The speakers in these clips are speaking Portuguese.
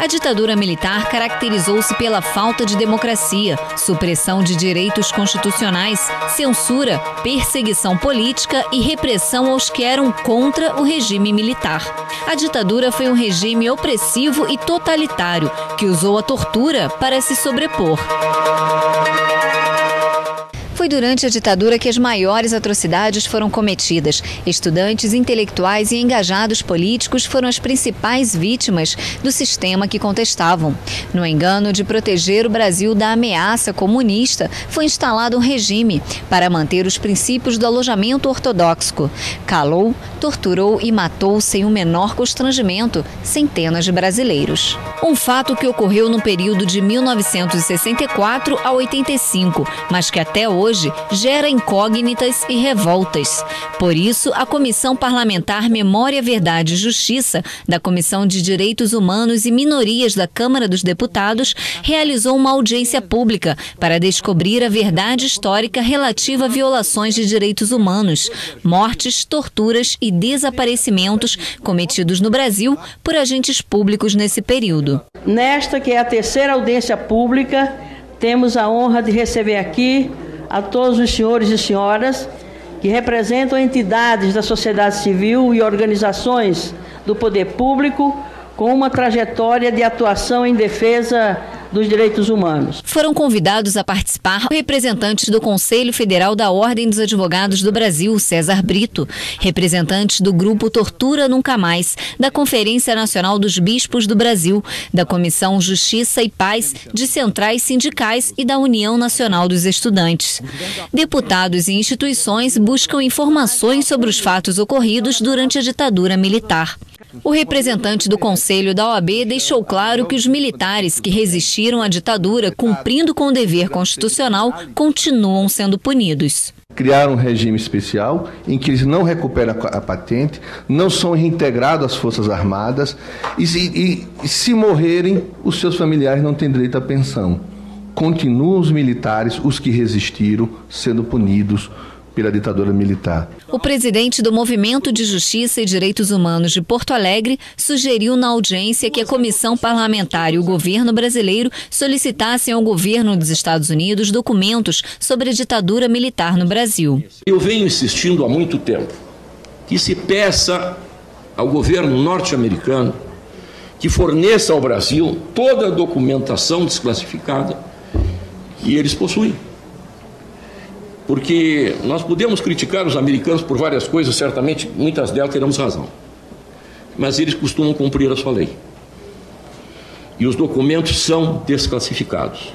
A ditadura militar caracterizou-se pela falta de democracia, supressão de direitos constitucionais, censura, perseguição política e repressão aos que eram contra o regime militar. A ditadura foi um regime opressivo e totalitário, que usou a tortura para se sobrepor. Foi durante a ditadura que as maiores atrocidades foram cometidas. Estudantes, intelectuais e engajados políticos foram as principais vítimas do sistema que contestavam. No engano de proteger o Brasil da ameaça comunista, foi instalado um regime para manter os princípios do alojamento ortodoxo. Calou, torturou e matou sem o menor constrangimento centenas de brasileiros. Um fato que ocorreu no período de 1964 a 85, mas que até hoje gera incógnitas e revoltas. Por isso, a Comissão Parlamentar Memória, Verdade e Justiça da Comissão de Direitos Humanos e Minorias da Câmara dos Deputados realizou uma audiência pública para descobrir a verdade histórica relativa a violações de direitos humanos, mortes, torturas e desaparecimentos cometidos no Brasil por agentes públicos nesse período. Nesta, que é a terceira audiência pública, temos a honra de receber aqui a todos os senhores e senhoras que representam entidades da sociedade civil e organizações do poder público com uma trajetória de atuação em defesa dos direitos humanos. Foram convidados a participar representantes do Conselho Federal da Ordem dos Advogados do Brasil, César Brito, representantes do Grupo Tortura Nunca Mais, da Conferência Nacional dos Bispos do Brasil, da Comissão Justiça e Paz, de centrais sindicais e da União Nacional dos Estudantes. Deputados e instituições buscam informações sobre os fatos ocorridos durante a ditadura militar. O representante do Conselho da OAB deixou claro que os militares que resistiram à ditadura, cumprindo com o dever constitucional, continuam sendo punidos. Criaram um regime especial em que eles não recuperam a patente, não são reintegrados às Forças Armadas e se morrerem, os seus familiares não têm direito à pensão. Continuam os militares, os que resistiram, sendo punidos pela ditadura militar. O presidente do Movimento de Justiça e Direitos Humanos de Porto Alegre sugeriu na audiência que a Comissão Parlamentar e o governo brasileiro solicitassem ao governo dos Estados Unidos documentos sobre a ditadura militar no Brasil. Eu venho insistindo há muito tempo que se peça ao governo norte-americano que forneça ao Brasil toda a documentação desclassificada que eles possuem. Porque nós podemos criticar os americanos por várias coisas, certamente muitas delas teremos razão. Mas eles costumam cumprir a sua lei. E os documentos são desclassificados.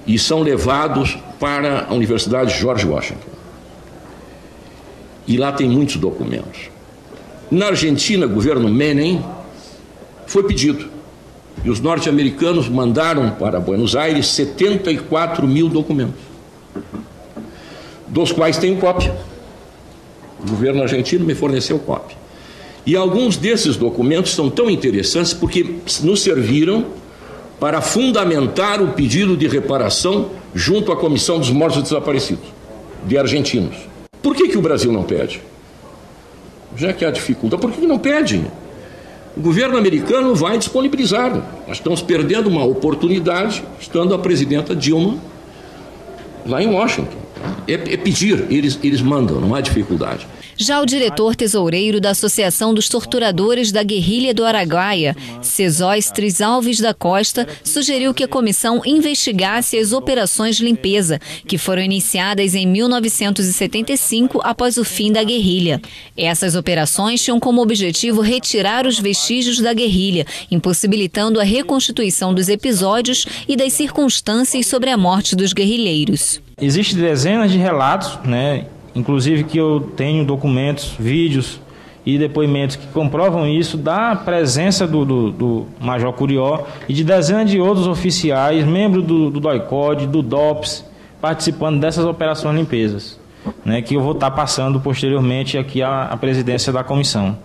E são levados para a Universidade George Washington. E lá tem muitos documentos. Na Argentina, o governo Menem foi pedido. E os norte-americanos mandaram para Buenos Aires 74 mil documentos, dos quais tenho cópia. O governo argentino me forneceu cópia. E alguns desses documentos são tão interessantes porque nos serviram para fundamentar o pedido de reparação junto à Comissão dos Mortos e Desaparecidos, de argentinos. Por que o Brasil não pede? Já que há dificuldade, por que não pede? O governo americano vai disponibilizar. Nós estamos perdendo uma oportunidade, estando a presidenta Dilma lá em Washington. É pedir, eles mandam, não há dificuldade. Já o diretor tesoureiro da Associação dos Torturadores da Guerrilha do Araguaia, Cesóis Alves da Costa, sugeriu que a comissão investigasse as operações de limpeza, que foram iniciadas em 1975 após o fim da guerrilha. Essas operações tinham como objetivo retirar os vestígios da guerrilha, impossibilitando a reconstituição dos episódios e das circunstâncias sobre a morte dos guerrilheiros. Existem dezenas de relatos, inclusive que eu tenho documentos, vídeos e depoimentos que comprovam isso, da presença do Major Curió e de dezenas de outros oficiais, membros do DOI-CODE, do DOPS, participando dessas operações de limpezas, que eu vou estar passando posteriormente aqui à presidência da comissão.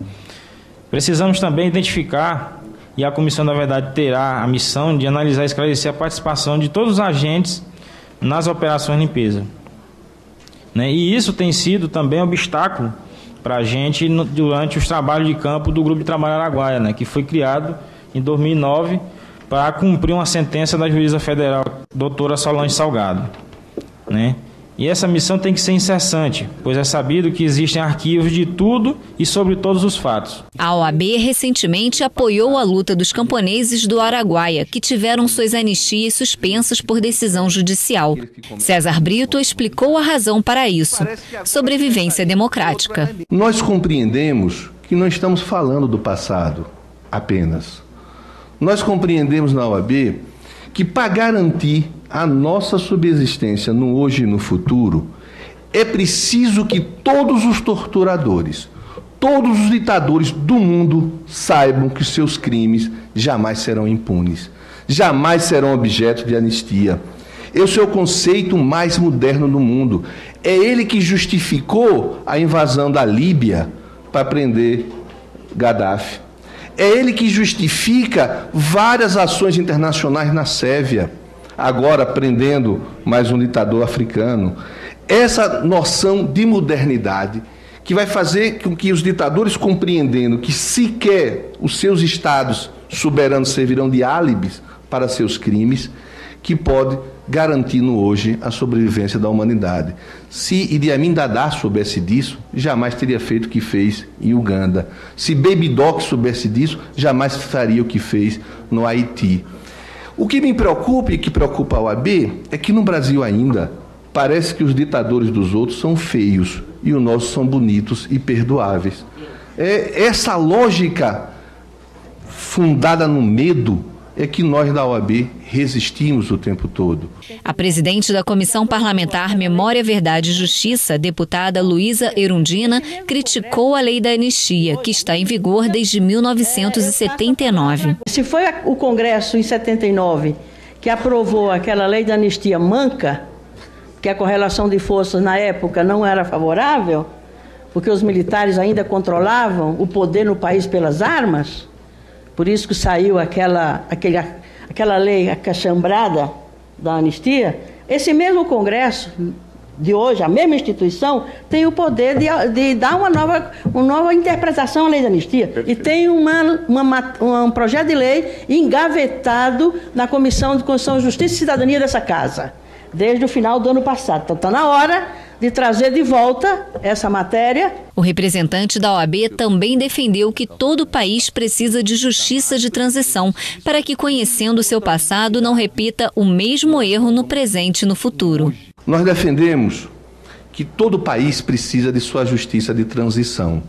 Precisamos também identificar, e a comissão, na verdade, terá a missão de analisar e esclarecer a participação de todos os agentes nas operações de limpeza. E isso tem sido também obstáculo para a gente durante os trabalhos de campo do Grupo de Trabalho Araguaia, que foi criado em 2009, para cumprir uma sentença da juíza federal, doutora Solange Salgado, né? E essa missão tem que ser incessante, pois é sabido que existem arquivos de tudo e sobre todos os fatos. A OAB recentemente apoiou a luta dos camponeses do Araguaia, que tiveram suas anistias suspensas por decisão judicial. César Brito explicou a razão para isso: sobrevivência democrática. Nós compreendemos que não estamos falando do passado apenas. Nós compreendemos na OAB que, para garantir a nossa subsistência no hoje e no futuro, é preciso que todos os torturadores, todos os ditadores do mundo saibam que seus crimes jamais serão impunes, jamais serão objeto de anistia. Esse é o conceito mais moderno do mundo. É ele que justificou a invasão da Líbia para prender Gaddafi. É ele que justifica várias ações internacionais na Sérvia, agora prendendo mais um ditador africano. Essa noção de modernidade que vai fazer com que os ditadores, compreendendo que sequer os seus estados soberanos servirão de álibis para seus crimes, que pode garantir no hoje a sobrevivência da humanidade. Se Idi Amin Dada soubesse disso, jamais teria feito o que fez em Uganda. Se Baby Doc soubesse disso, jamais faria o que fez no Haiti. O que me preocupa e que preocupa a OAB é que no Brasil ainda parece que os ditadores dos outros são feios e os nossos são bonitos e perdoáveis. Essa lógica fundada no medo é que nós da OAB resistimos o tempo todo. A presidente da Comissão Parlamentar Memória, Verdade e Justiça, deputada Luísa Erundina, criticou a lei da anistia, que está em vigor desde 1979. Se foi o Congresso, em 79, que aprovou aquela lei da anistia manca, que a correlação de forças na época não era favorável, porque os militares ainda controlavam o poder no país pelas armas, por isso que saiu aquela lei acachambrada da anistia. Esse mesmo Congresso de hoje, a mesma instituição, tem o poder de dar uma nova interpretação à lei da anistia. Perfeito. E tem um projeto de lei engavetado na Comissão de Constituição, Justiça e Cidadania dessa casa, desde o final do ano passado. Então está na hora de trazer de volta essa matéria. O representante da OAB também defendeu que todo o país precisa de justiça de transição para que, conhecendo o seu passado, não repita o mesmo erro no presente e no futuro. Nós defendemos que todo o país precisa de sua justiça de transição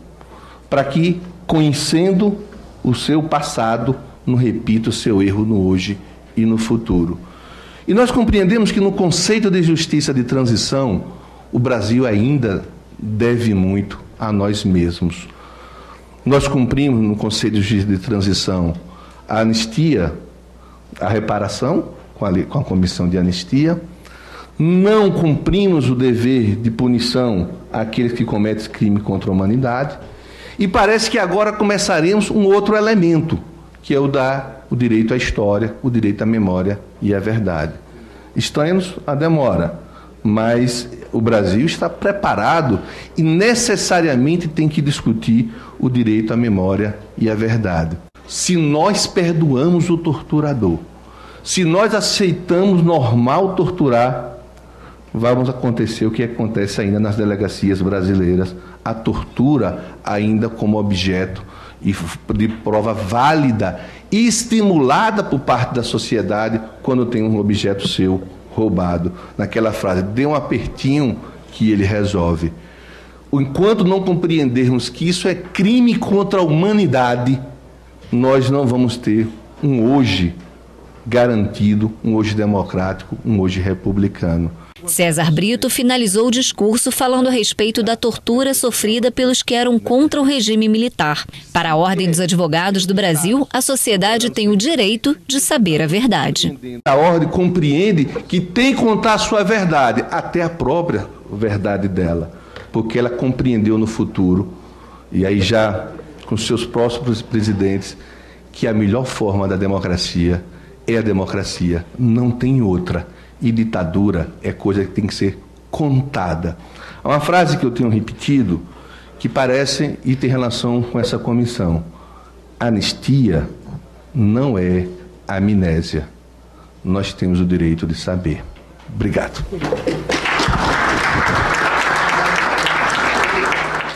para que, conhecendo o seu passado, não repita o seu erro no hoje e no futuro. E nós compreendemos que no conceito de justiça de transição, o Brasil ainda deve muito a nós mesmos. Nós cumprimos no conceito de justiça de transição a anistia, a reparação com a comissão de anistia. Não cumprimos o dever de punição àqueles que cometem crime contra a humanidade. E parece que agora começaremos um outro elemento, que é o direito à história, o direito à memória e à verdade. Estranha-nos a demora, mas o Brasil está preparado e necessariamente tem que discutir o direito à memória e à verdade. Se nós perdoamos o torturador, se nós aceitamos normal torturar, vamos acontecer o que acontece ainda nas delegacias brasileiras, a tortura ainda como objeto de prova válida e estimulada por parte da sociedade quando tem um objeto seu roubado. Naquela frase, dê um apertinho que ele resolve. Enquanto não compreendermos que isso é crime contra a humanidade, nós não vamos ter um hoje garantido, um hoje democrático, um hoje republicano. César Brito finalizou o discurso falando a respeito da tortura sofrida pelos que eram contra o regime militar. Para a Ordem dos Advogados do Brasil, a sociedade tem o direito de saber a verdade. A Ordem compreende que tem que contar a sua verdade, até a própria verdade dela, porque ela compreendeu no futuro, e aí já com seus próximos presidentes, que a melhor forma da democracia é a democracia, não tem outra. E ditadura é coisa que tem que ser contada. Há uma frase que eu tenho repetido que parece e tem relação com essa comissão. Anistia não é amnésia. Nós temos o direito de saber. Obrigado.